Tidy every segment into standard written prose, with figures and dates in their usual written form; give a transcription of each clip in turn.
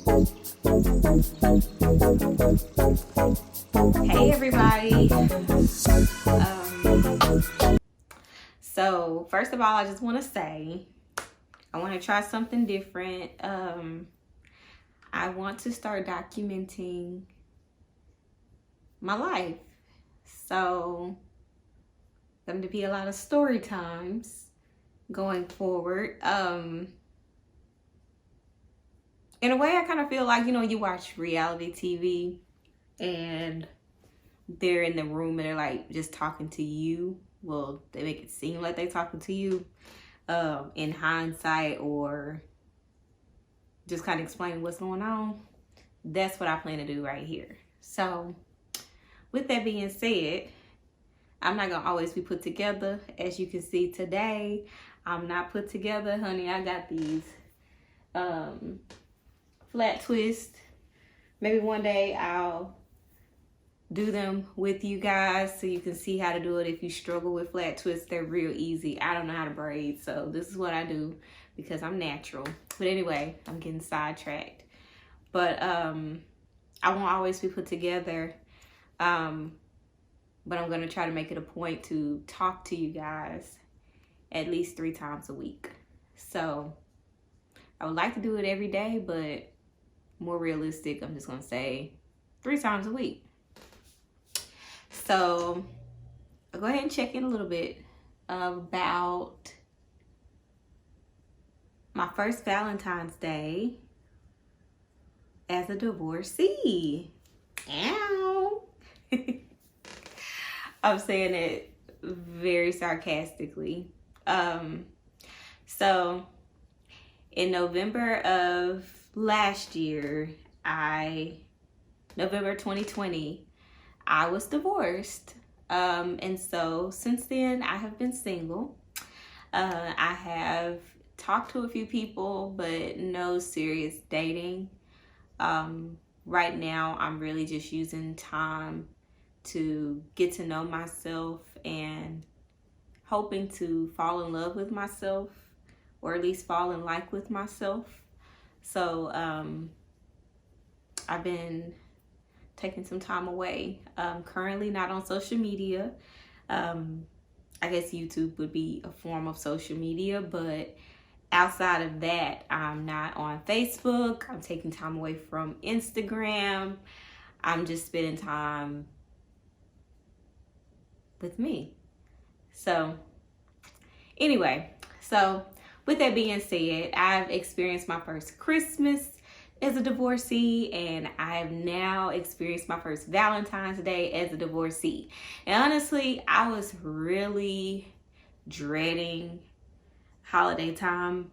Hey everybody. So first of all, I just want to say I want to try something different. I want to start documenting my life. So going to be a lot of story times going forward. In a way, I kind of feel like, you watch reality TV and they're in the room and they're like just talking to you. Well, they make it seem like they're talking to you in hindsight, or just kind of explaining what's going on. That's what I plan to do right here. So with that being said, I'm not gonna always be put together. As you can see today, I'm not put together, honey. I got these flat twists. Maybe one day I'll do them with you guys so you can see how to do it. If you struggle with flat twists, they're real easy. I don't know how to braid, so this is what I do because I'm natural. But anyway, I'm getting sidetracked. But I won't always be put together. But I'm gonna try to make it a point to talk to you guys at least 3 times a week. So I would like to do it every day, but more realistic, I'm just gonna say 3 times a week. So I'll go ahead and check in a little bit about my first Valentine's Day as a divorcee. Ow! I'm saying it very sarcastically. So in November of last year, November 2020, I was divorced. And so since then, I have been single. I have talked to a few people, but no serious dating. Right now, I'm really just using time to get to know myself and hoping to fall in love with myself, or at least fall in like with myself. So I've been taking some time away. Currently not on social media. I guess YouTube would be a form of social media, but outside of that, I'm not on Facebook. I'm taking time away from Instagram. I'm just spending time with me. So anyway, so with that being said, I've experienced my first Christmas as a divorcee, and I have now experienced my first Valentine's Day as a divorcee. And honestly, I was really dreading holiday time,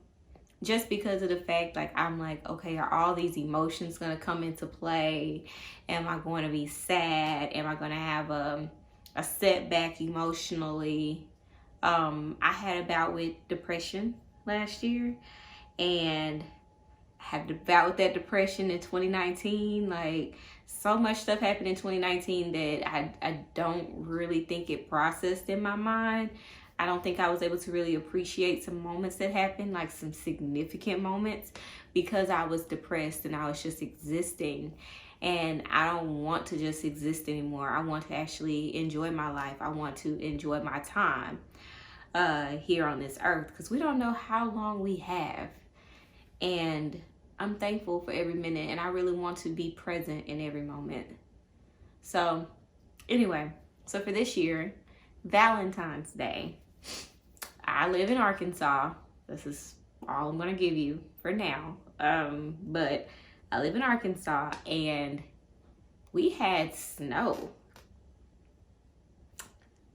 just because of the fact, like, I'm like, okay, are all these emotions gonna come into play? Am I going to be sad? Am I going to have a setback emotionally? I had a bout with depression last year, and had to battle with that depression in 2019. Like, so much stuff happened in 2019 that I don't really think it processed in my mind. I don't think I was able to really appreciate some moments that happened, like some significant moments, because I was depressed and I was just existing. And I don't want to just exist anymore. I want to actually enjoy my life. I want to enjoy my time here on this earth, because we don't know how long we have. And I'm thankful for every minute, and I really want to be present in every moment. So anyway, so for this year, Valentine's Day, I live in Arkansas. This is all I'm going to give you for now. But I live in Arkansas, and we had snow.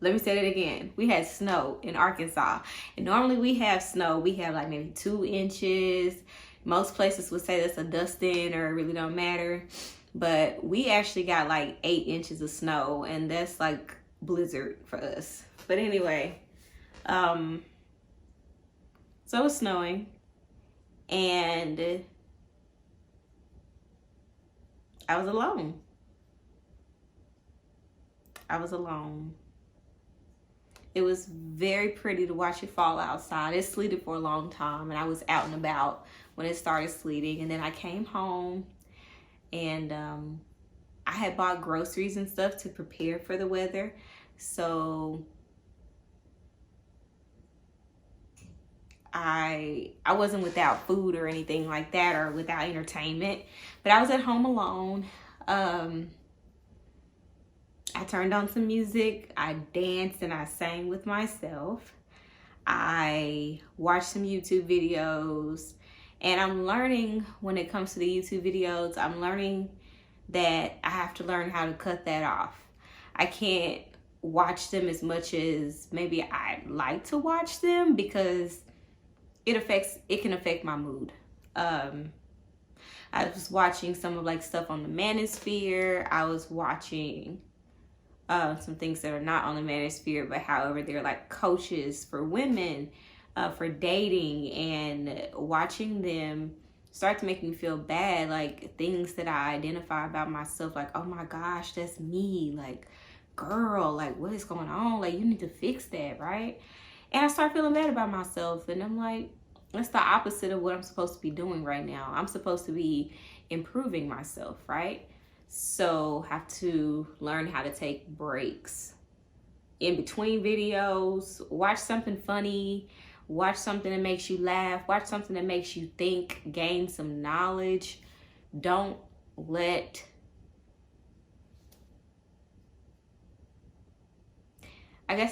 Let me say that again. We had snow in Arkansas. And normally we have snow. We have like maybe 2 inches. Most places would say that's a dusting or it really don't matter. But we actually got like 8 inches of snow, and that's like blizzard for us. But anyway, so it was snowing, and I was alone. It was very pretty to watch it fall outside. It sleeted for a long time, and I was out and about when it started sleeting. And then I came home, and I had bought groceries and stuff to prepare for the weather. So I wasn't without food or anything like that, or without entertainment, but I was at home alone. I turned on some music, I danced and I sang with myself. I watched some YouTube videos, and I'm learning when it comes to the YouTube videos, I'm learning that I have to learn how to cut that off. I can't watch them as much as maybe I'd like to watch them, because it can affect my mood. I was watching some of like stuff on the Manosphere. I was watching some things that are not on the Manosphere, but however, they're like coaches for women for dating, and watching them start to make me feel bad, like things that I identify about myself, like, oh my gosh, that's me, like, girl, like, what is going on, like, you need to fix that, right? And I start feeling bad about myself, and I'm like, that's the opposite of what I'm supposed to be doing right now. I'm supposed to be improving myself, right? So have to learn how to take breaks in between videos. Watch something funny, watch something that makes you laugh, watch something that makes you think, gain some knowledge. Don't let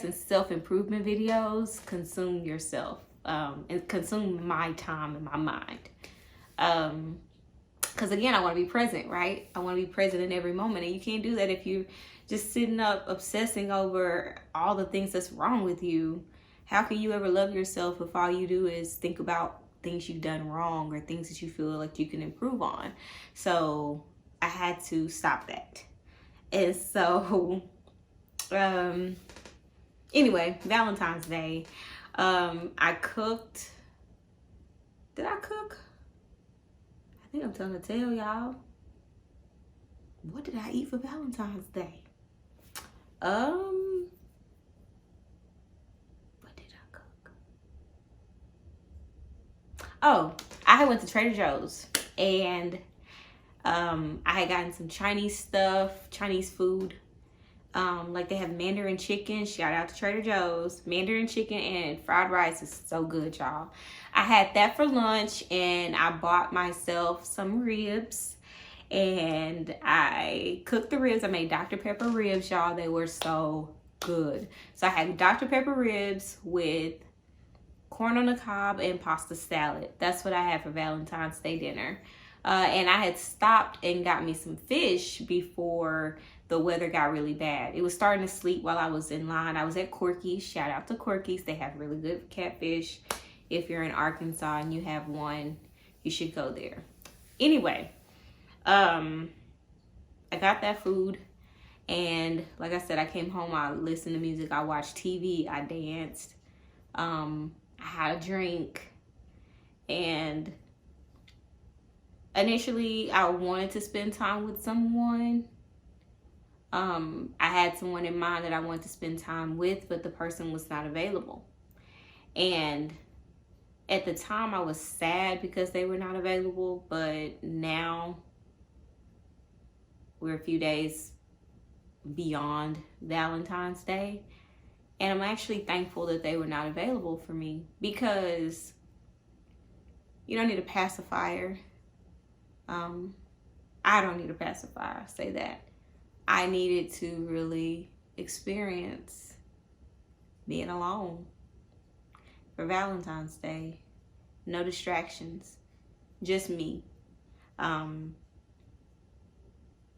in self-improvement videos consume yourself, and consume my time and my mind. Because again, I want to be present, right? I want to be present in every moment, and you can't do that if you're just sitting up obsessing over all the things that's wrong with you. How can you ever love yourself if all you do is think about things you've done wrong, or things that you feel like you can improve on? So I had to stop that. And so anyway, Valentine's Day, I cooked. Did I cook? I think I'm telling the tale, y'all. What did I eat for Valentine's Day? What did I cook? Oh, I went to Trader Joe's, and I had gotten some Chinese stuff, Chinese food. Like they have Mandarin chicken. Shout out to Trader Joe's. Mandarin chicken and fried rice is so good, y'all. I had that for lunch, and I bought myself some ribs, and I cooked the ribs. I made Dr. Pepper ribs, y'all. They were so good. So I had Dr. Pepper ribs with corn on the cob and pasta salad. That's what I had for Valentine's Day dinner. And I had stopped and got me some fish before the weather got really bad. It was starting to sleet while I was in line. I was at Corky's. Shout out to Corky's. They have really good catfish. If you're in Arkansas and you have one, you should go there. Anyway, I got that food, and like I said, I came home, I listened to music, I watched TV, I danced, I had a drink, and initially I wanted to spend time with someone. I had someone in mind that I wanted to spend time with, but the person was not available. And at the time I was sad because they were not available, but now we're a few days beyond Valentine's Day, and I'm actually thankful that they were not available for me, because you don't need a pacifier. I don't need a pacifier, say that. I needed to really experience being alone for Valentine's Day. No distractions, just me.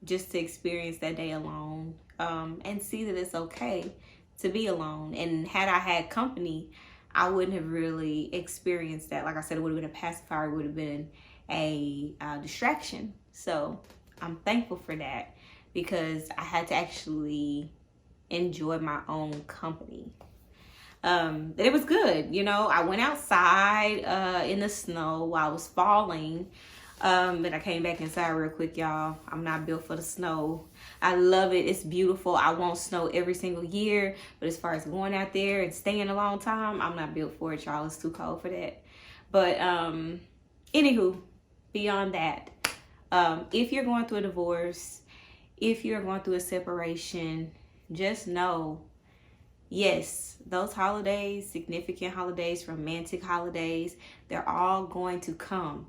Just to experience that day alone, and see that it's okay to be alone. And had I had company, I wouldn't have really experienced that. Like I said, it would have been a pacifier, it would have been a distraction. So I'm thankful for that, because I had to actually enjoy my own company. It was good. You know, I went outside in the snow while it was falling. But I came back inside real quick, y'all. I'm not built for the snow. I love it. It's beautiful. I want snow every single year. But as far as going out there and staying a long time, I'm not built for it, y'all. It's too cold for that. But anywho, beyond that, if you're going through a divorce, if you're going through a separation, just know, yes, those holidays, significant holidays, romantic holidays, they're all going to come.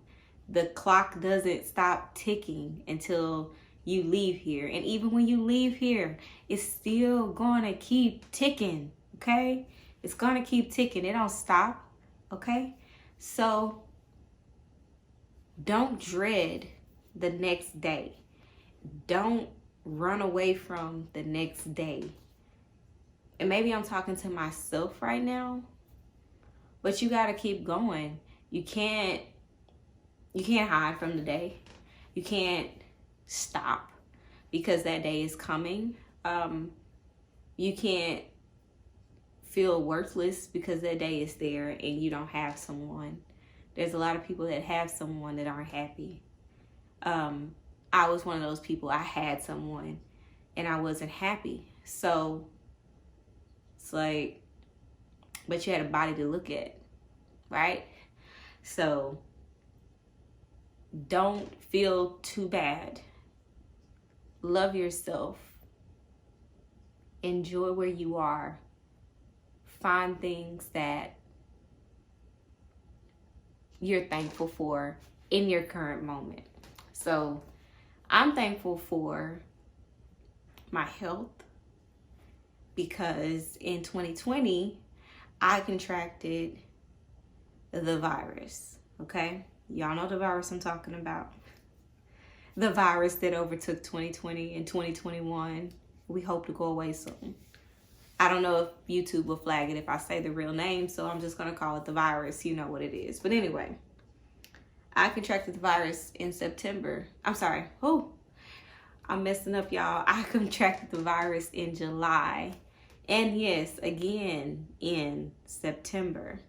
The clock doesn't stop ticking until you leave here. And even when you leave here, it's still going to keep ticking, okay? It's going to keep ticking. It don't stop, okay? So don't dread the next day. Don't run away from the next day. And maybe I'm talking to myself right now, but you got to keep going. You can't hide from the day. You can't stop because that day is coming. You can't feel worthless because that day is there and you don't have someone. There's a lot of people that have someone that aren't happy. I was one of those people. I had someone and I wasn't happy. So it's like, but you had a body to look at, right? So don't feel too bad. Love yourself. Enjoy where you are. Find things that you're thankful for in your current moment. So I'm thankful for my health because in 2020, I contracted the virus, okay? Y'all know the virus I'm talking about. The virus that overtook 2020 and 2021. We hope to go away soon. I don't know if YouTube will flag it if I say the real name, so I'm just going to call it the virus. You know what it is. But anyway, I contracted the virus in September. I'm sorry. Oh, I'm messing up, y'all. I contracted the virus in July. And yes, again in September.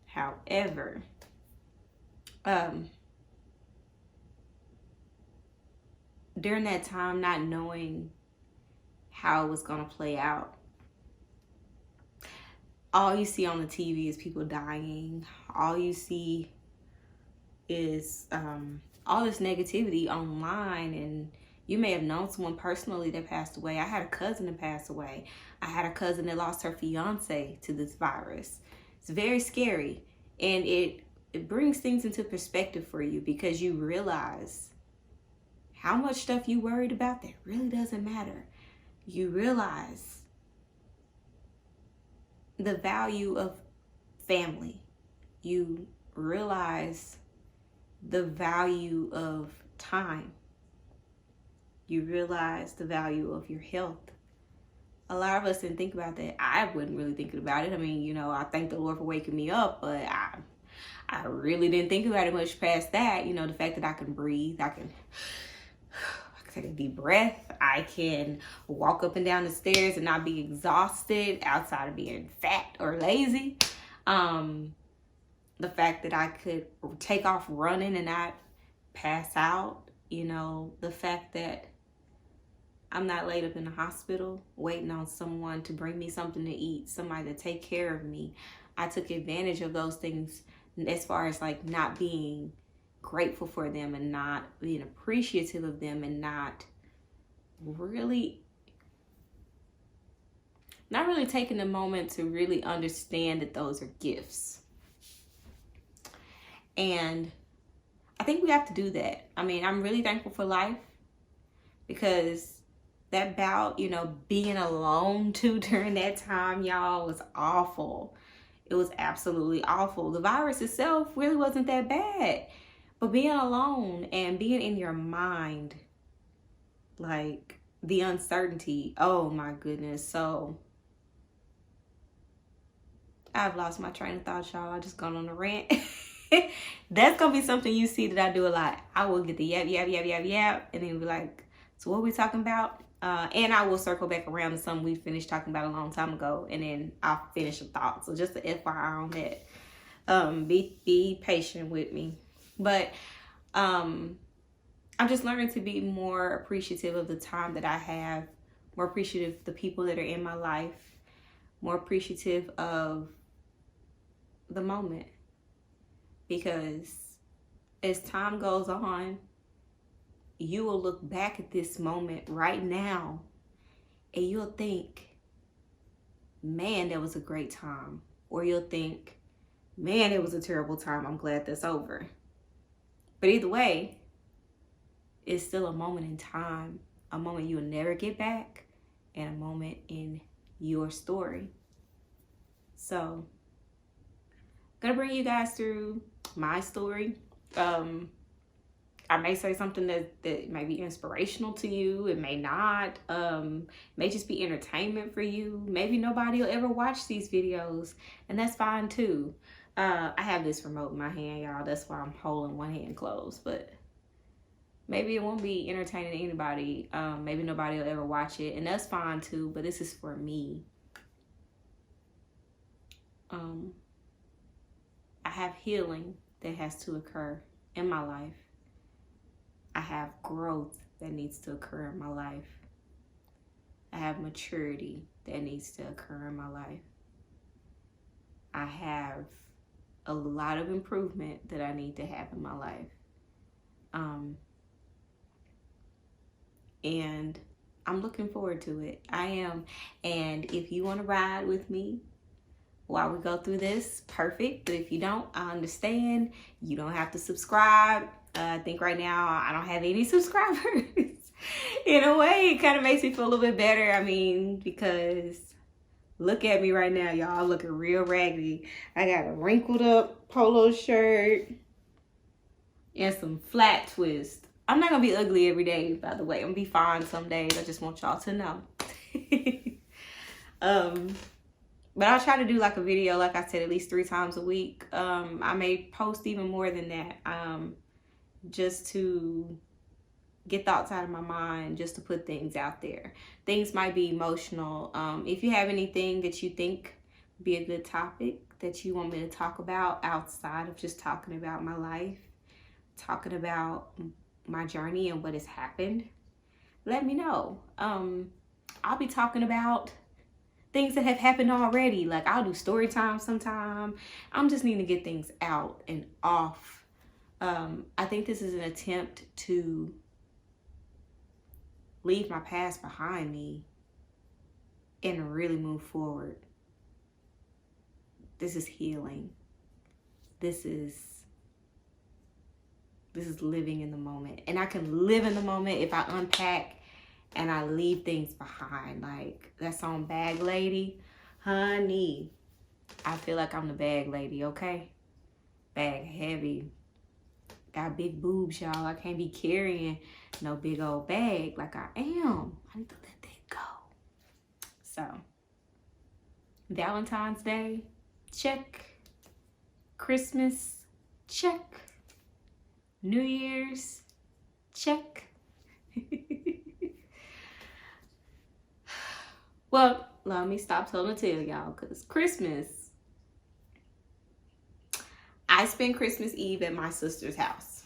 However, during that time, not knowing how it was going to play out, all you see on the TV is people dying. All you see is all this negativity online, and you may have known someone personally that passed away. I had a cousin that passed away. I had a cousin that lost her fiance to this virus. It's very scary, and it brings things into perspective for you because you realize how much stuff you worried about that really doesn't matter. You realize the value of family. You realize the value of time. You realize the value of your health. A lot of us didn't think about that. I wasn't really thinking about it. I mean, you know, I thank the Lord for waking me up, but I really didn't think about it much past that. You know, the fact that I can breathe, I can take a deep breath. I can walk up and down the stairs and not be exhausted outside of being fat or lazy. The fact that I could take off running and not pass out. You know, the fact that I'm not laid up in the hospital waiting on someone to bring me something to eat, somebody to take care of me. I took advantage of those things as far as like not being grateful for them and not being appreciative of them and not really taking the moment to really understand that those are gifts. And I think we have to do that. I mean, I'm really thankful for life because that bout, you know, being alone too during that time, y'all, was awful. It was absolutely awful. The virus itself really wasn't that bad. But being alone and being in your mind, like the uncertainty, oh my goodness. So I've lost my train of thought, y'all. I just gone on a rant. That's going to be something you see that I do a lot. I will get the yap, and then be like, so what are we talking about? And I will circle back around to something we finished talking about a long time ago, and then I'll finish a thought. So just an FYI on that. Be patient with me. But I'm just learning to be more appreciative of the time that I have, more appreciative of the people that are in my life, more appreciative of the moment. Because as time goes on, you will look back at this moment right now and you'll think, man, that was a great time. Or you'll think, man, it was a terrible time. I'm glad that's over. But either way, it's still a moment in time, a moment you'll never get back, and a moment in your story. So, I'm gonna bring you guys through my story. I may say something that may be inspirational to you. It may not. May just be entertainment for you. Maybe nobody will ever watch these videos, and that's fine too. I have this remote in my hand, y'all. That's why I'm holding one hand closed. But maybe it won't be entertaining to anybody. Maybe nobody will ever watch it, and that's fine too. But this is for me. I have healing that has to occur in my life. I have growth that needs to occur in my life. I have maturity that needs to occur in my life. I have a lot of improvement that I need to have in my life. And I'm looking forward to it. I am. And if you want to ride with me while we go through this, perfect. But if you don't, I understand. You don't have to subscribe. I think right now I don't have any subscribers. In a way, it kind of makes me feel a little bit better. I mean, because look at me right now, y'all. I'm looking real raggedy. I got a wrinkled up polo shirt and some flat twists. I'm not going to be ugly every day, by the way. I'm going to be fine some days. I just want y'all to know. But I'll try to do like a video, like I said, at least 3 times a week. I may post even more than that, just to get thoughts out of my mind, just to put things out there. Things might be emotional. If you have anything that you think would be a good topic that you want me to talk about outside of just talking about my life, talking about my journey and what has happened, let me know. I'll be talking about things that have happened already. Like I'll do story time sometime. I'm just needing to get things out and off. I think this is an attempt to leave my past behind me and really move forward. This is healing. This is living in the moment. And I can live in the moment if I unpack and I leave things behind. Like that song Bag Lady. Honey, I feel like I'm the bag lady, okay? Bag heavy. Got big boobs, y'all. I can't be carrying no big old bag like I am. I need to let that go. So, Valentine's Day, check. Christmas, check. New Year's, check. Well, let me stop telling the tale, y'all, because Christmas, I spent Christmas Eve at my sister's house.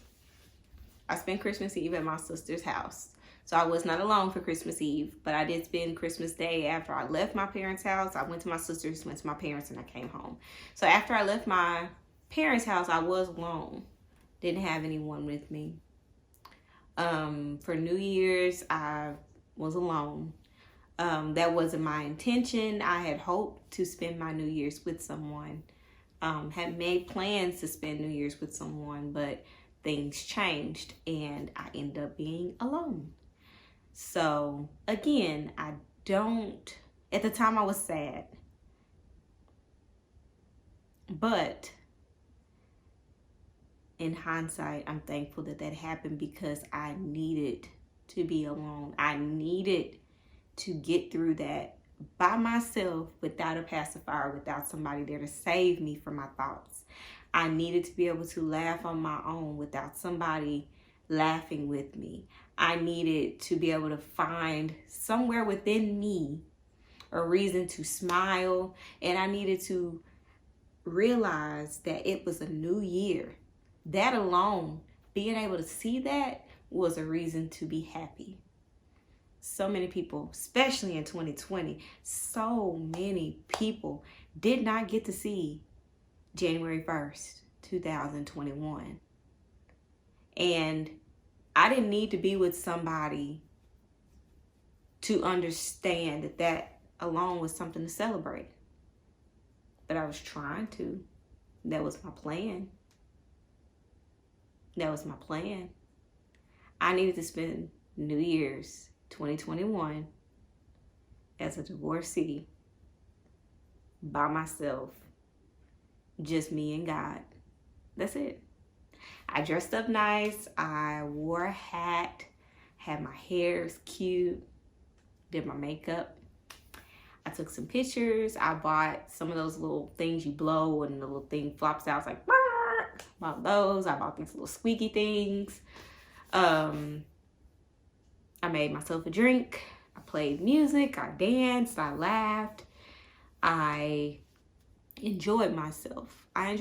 So I was not alone for Christmas Eve, but I did spend Christmas Day after I left my parents' house. I went to my sister's, went to my parents, and I came home. So after I left my parents' house, I was alone. Didn't have anyone with me. For New Year's, I was alone. That wasn't my intention. I had hoped to spend my New Year's with someone. Had made plans to spend New Year's with someone, but things changed and I ended up being alone. So again, at the time I was sad, but in hindsight, I'm thankful that happened because I needed to be alone. I needed to get through that by myself without a pacifier, without somebody there to save me from my thoughts. I needed to be able to laugh on my own without somebody laughing with me. I needed to be able to find somewhere within me a reason to smile, and I needed to realize that it was a new year. That alone being able to see that was a reason to be happy. So many people, especially in 2020, so many people did not get to see January 1st, 2021. And I didn't need to be with somebody to understand that that alone was something to celebrate. But I was trying to. That was my plan. That was my plan. I needed to spend New Year's 2021 as a divorcee by myself. Just me and God. That's it. I dressed up nice. I wore a hat. Had my hair cute. Did my makeup. I took some pictures. I bought some of those little things you blow and the little thing flops out. It's like, bought those. I bought these little squeaky things. I made myself a drink. I played music. I danced. I laughed. I enjoyed myself. And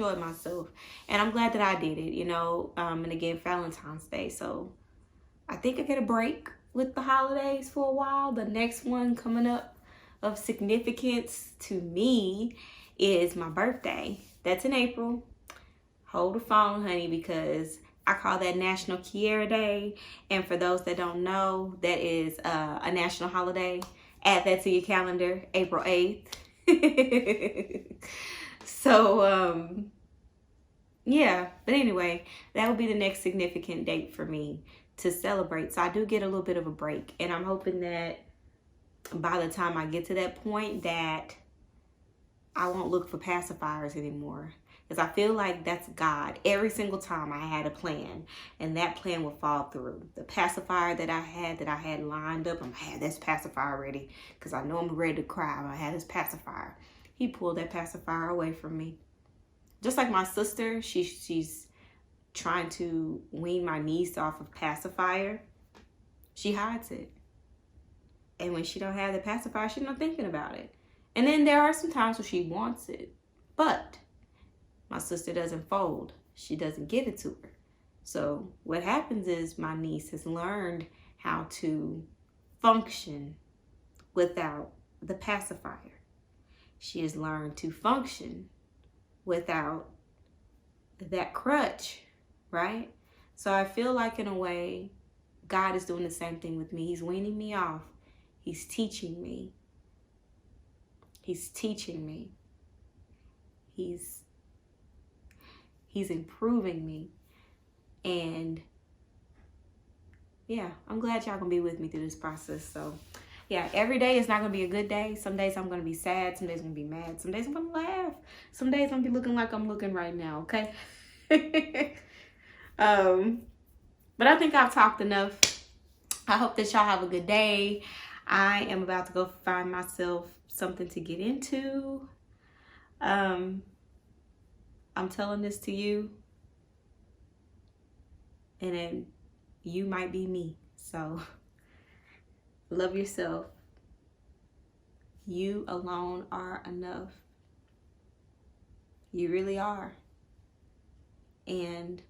I'm glad that I did it, and again, Valentine's Day. So I think I get a break with the holidays for a while. The next one coming up of significance to me is my birthday. That's in April. Hold the phone, honey, because I call that National Kiera Day. And for those that don't know, that is a national holiday. Add that to your calendar, April 8th. So, yeah. But anyway, that will be the next significant date for me to celebrate. So I do get a little bit of a break. And I'm hoping that by the time I get to that point that I won't look for pacifiers anymore. Because I feel like that's God. Every single time I had a plan, and that plan will fall through. The pacifier that I had lined up, I had this pacifier ready because I know I'm ready to cry. I had this pacifier. He pulled that pacifier away from me. Just like my sister, she's trying to wean my niece off of pacifier. She hides it. And when she don't have the pacifier, she's not thinking about it. And then there are some times when she wants it. But my sister doesn't fold. She doesn't give it to her. So what happens is my niece has learned how to function without the pacifier. She has learned to function without that crutch, right? So I feel like in a way, God is doing the same thing with me. He's weaning me off. He's teaching me. He's teaching me. He's improving me. And yeah, I'm glad y'all gonna be with me through this process. So yeah, every day is not gonna be a good day. Some days I'm gonna be sad, some days I'm gonna be mad, some days I'm gonna laugh, some days I'm gonna be looking like I'm looking right now, okay? But I think I've talked enough. I hope that y'all have a good day. I am about to go find myself something to get into. I'm telling this to you, and then you might be me. So love yourself. You alone are enough. You really are. And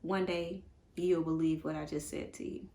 one day you'll believe what I just said to you.